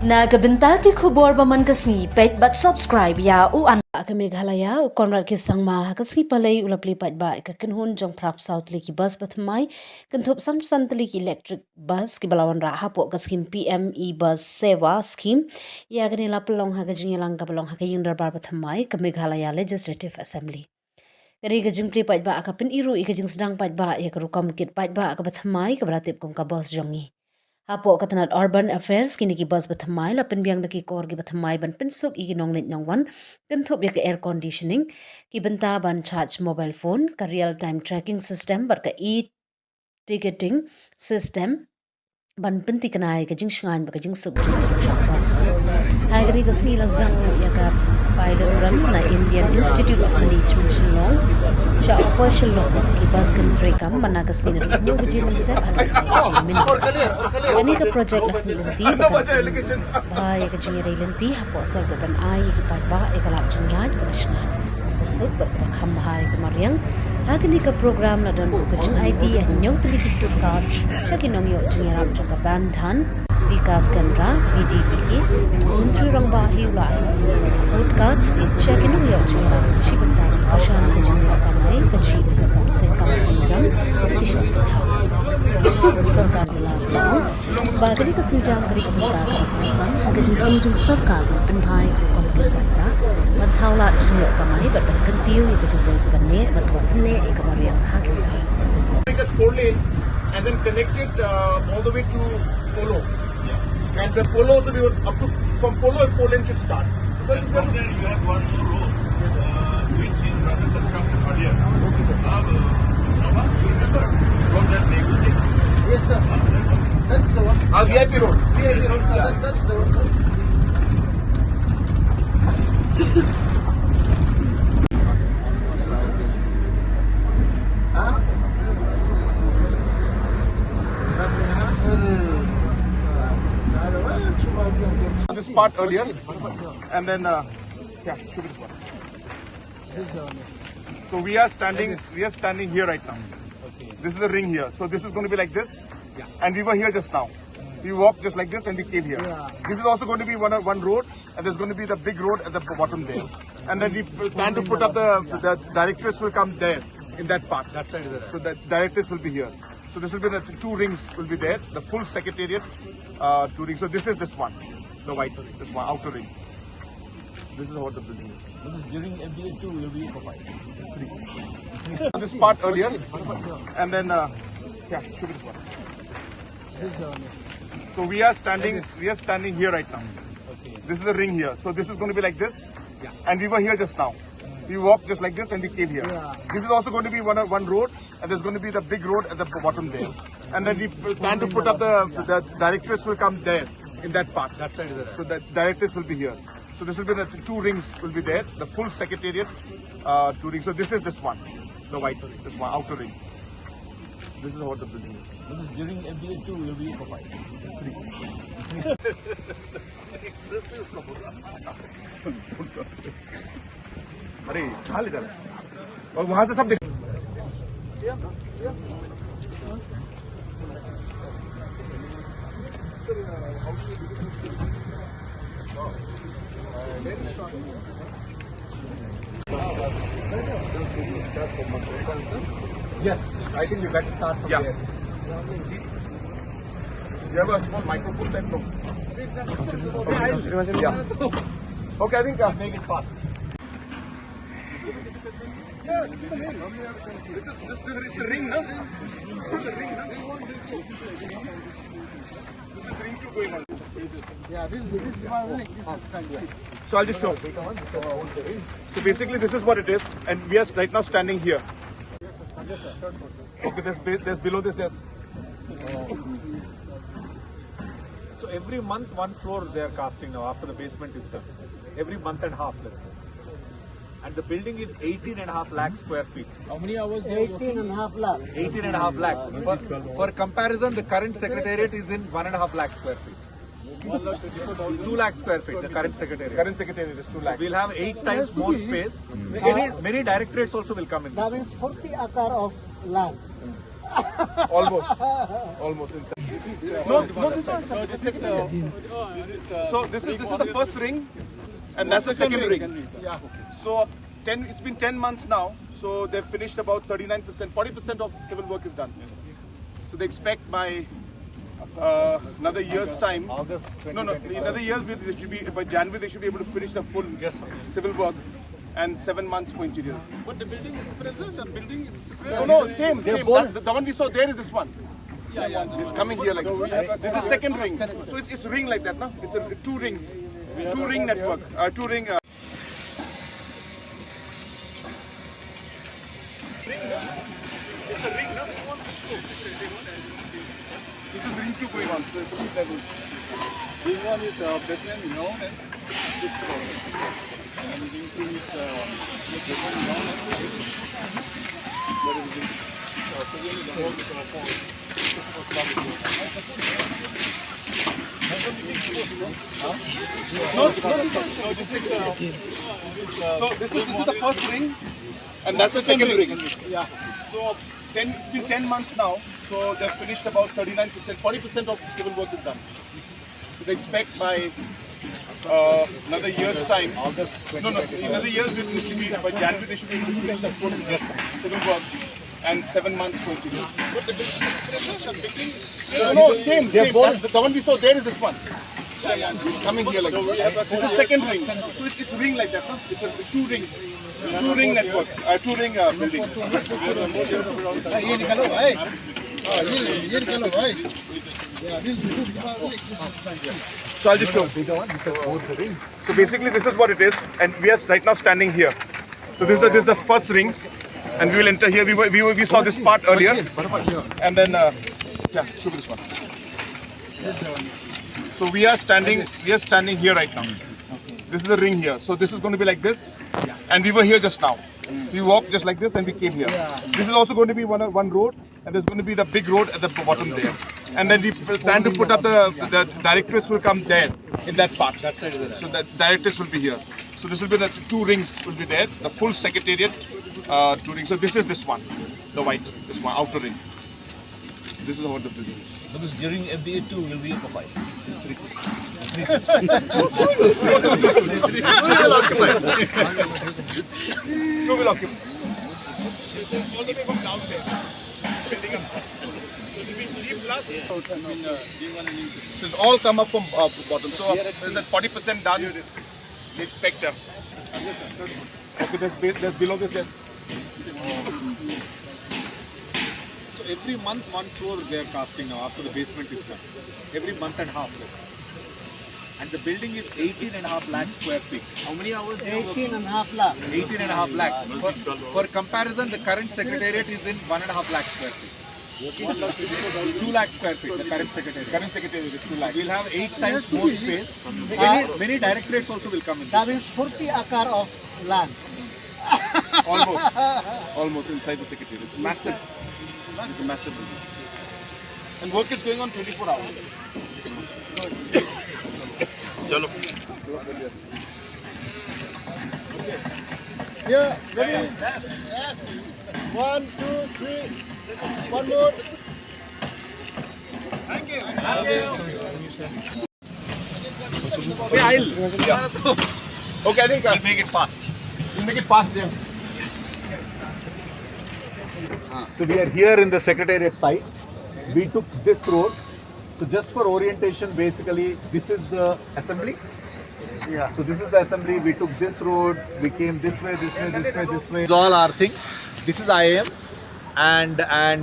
Nagabenta ki khubor baman kasni pet but subscribe ya u an ka Meghalaya u Conrad ki sangma kasni palai ulapli pat ba ka kinhun jong prap south li ki bus pathmai kinthop sam santli ki electric bus ki balawan ra hapo ka scheme PME bus seva scheme ya gani lapalong ha ka jingalang ka balong ha ka yingdar bar pathmai ka Meghalaya Legislative Assembly kari ka jingpli pat ba ka pin iru ka jing sedang pat ba ya ka rukam kit pat ba ka pathmai ka beratip kum ka bus jongi Hapo katanat Urban Affairs kini ki bus bathamai la penbiang naki kor ki bathamai ban pensuk iki nonglit nongwan kenthop ya ke air conditioning ki benta ban charge mobile phone ka real time tracking system bar ka ticketing system ban penti kanai ka jing shangan ba ka jing suk jing bus hagri ka sni lasdang ya ka pilot run na Indian Institute of Management Shillong sha operation lo ki bus kan trekam mana ka sni na new gujin step ana ani ka project la lenti ba ya ka jing re lenti hapo sor ban ai ki pa ba e ka lap jing yat ka shna besuk ber ka kham hai ka mariang hagni ka program la dan ka jing IT ya nyau tu ki food card sha ki nong yo jing ram chok ka ban than Vikas Kendra VDPE Menteri Rang Bahiu la food card sha ki nong yo jing ram shi benta pashan ka jing yo ka mai ka ji ka kam se jam ki sha ka tha सरकार जला बागरी का संजाम करी कमता का प्रसंग हगे जिंदगी जो सरकार पिनहाई को कम के बता मथावला छियो कमाई बटन कंतियो एक जगह करने बटवने एक बारिया हाके सा make it 4 lane and then connect it all the way to Polo. Yeah. And the Polo also we would up to from Polo 4 lane should start. Because from there you have one more road which is rather constructed earlier. Okay, sir. Now, you remember from that neighborhood? Yes, sir. That's the one. VIP road. VIP road. Yeah. That's the one. This part earlier, and then should be this one. So we are standing here right now. This is the ring here. So this is going to be like this, and we were here just now. We walked just like this, and we came here. This is also going to be one road, and there's going to be the big road at the bottom there. And then we plan to put up the directorates will come there in that part. That side is there. So the directorates will be here. So this will be the two rings will be there. The full secretariat, two rings. So this is this one, the white ring, this one outer ring. This is what the building is. This is during MBA 2 will be for 5. 3. This part earlier, and then should be this one. So we are standing here right now. This is the ring here. So this is going to be like this, and we were here just now. We walked just like this, and we came here. This is also going to be one road, and there's going to be the big road at the bottom there. And then we plan to put up the directorates will come there in that part. That side is there. So the directorates will be here. So this will be the two rings will be there. The full secretariat, two rings. So this is this one, the white ring, this one outer ring. This is what the building is. This is during MBA 2 will be for 5. 3. अरे खा ले जरा और वहां से सब देख Yes, I think you better start from there. You have a small microphone type no? Yeah. Okay, I think Make it fast. Yeah, this is the ring. This is the ring, no? This is the ring, no? This is the ring two going on. Yeah, this is one ring. So I'll just show. So basically this is what it is, and we are right now standing here. Okay, there's below this there's. So every month one floor they are casting now after the basement is done. Every month and a half, let's say. And the building is 18.5 lakh square feet. How many hours? 18.5 lakh. 18.5 lakh. For comparison, the current secretariat is in 1.5 lakh square feet. 2 lakh square feet, the current secretariat. Current secretariat is 2 lakh. We'll have 8 times more space. Many directorates also will come in That this. means 40 acre of land. Almost inside. No, this is so this is the first ring, and that's the second ring. Yeah. So it's been 10 months now. So they've finished about 39%, 40% of civil work is done. So they expect by another year's time. August Another year they should be by January they should be able to finish the full civil work, and 7 months for interiors. But the building is present and building is No, same. The one we saw there is this one. It's coming here like this. This is second ring. So it's ring like that, no? It's two rings. Two ring network. Two ring. It's a ring, no? This is ring 2 going on. So it's 3 levels. This one is basement ground and 6 floor. And ring 2 is basement ground and 8. That is ring. Presently the whole So this is the first ring, and that's the second ring. Yeah. So it's been 10 months now. So they've finished about 39%, 40% of civil work is done. So they expect by another year's time. Another year they should be by January they should be able to finish the full civil work, and 7 months for interiors. But the building is present and building is No, same. The one we saw there is this one. It's coming here like this. This is second ring. So it's ring like that, no? It's two rings. Two ring network. Two ring building. ये निकालो भाई ये निकालो भाई So I'll just show. So basically this is what it is, and we are right now standing here. So this is the first ring, and we will enter here. We saw this part earlier, and then yeah, show me this one. So we are standing here right now. This is the ring here. So this is going to be like this, and we were here just now. We walked just like this, and we came here. This is also going to be one road, and there's going to be the big road at the bottom there. And then we plan to put up the directorates will come there in that part. That side is there. So the directorates will be here. So this will be the two rings will be there. The full secretariat, two rings. So this is this one, the white, this one outer ring. This is what the building is. Because during FBA 2 will be occupied. Two will occupy. All the way from down there. Building up. So it will be G plus. So it's all come up from bottom. So there's a 40% done. We expect them. Okay, there's below this. Yes. So every month one floor they are casting now after the basement is done. Every month and a half, let's say. And the building is 18.5 lakh square feet. How many hours? 18.5 lakh. 18.5 lakh. For comparison, the current secretariat is in 1.5 lakh square feet. 2 lakh square feet, the current secretariat. Current secretary is 2 lakhs. We'll have 8 times more space. Many directorates also will come in. That is 40 acre of land. Almost inside the secretary. It's massive. It's a massive building. And work is going on 24 hours. Yeah, ready? Yes. 1, 2, 3. One more. Thank you. Okay, I think We'll make it fast. we'll make it fast, yeah. So we are here in the secretariat site. We took this road. So just for orientation, basically, this is the assembly. Yeah. So this is the assembly. We took this road. We came this way, this way, this way, this way. It's all our thing. This is IAM, and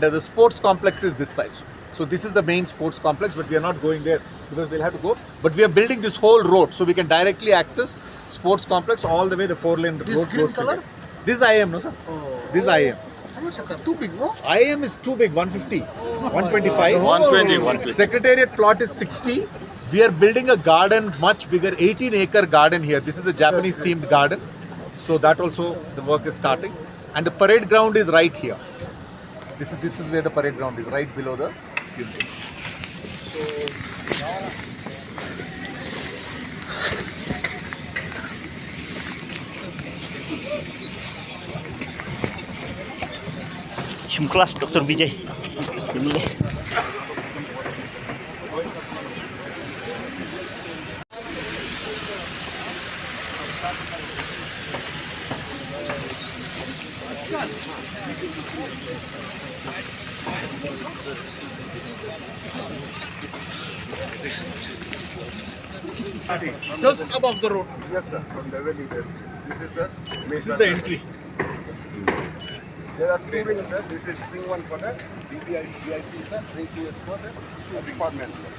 the sports complex is this side. So this is the main sports complex, but we are not going there because we'll have to go. But we are building this whole road so we can directly access sports complex all the way. The 4-lane road green goes to color? there. This is IAM, no sir? Oh. This is IAM. How much acre? Too big, no? IAM is too big, 150, 125. 120. Secretariat plot is 60. We are building a garden, much bigger, 18-acre garden here. This is a Japanese themed garden. So that also the work is starting. And the parade ground is right here. This is where the parade ground is, right below the building. Jumlah Dr. Vijay. Just above the road. Yes, sir. From the valley, this is the. This is the entry. There are two wings, sir. This is wing one for the VIP, sir. 3 PS for the department, sir.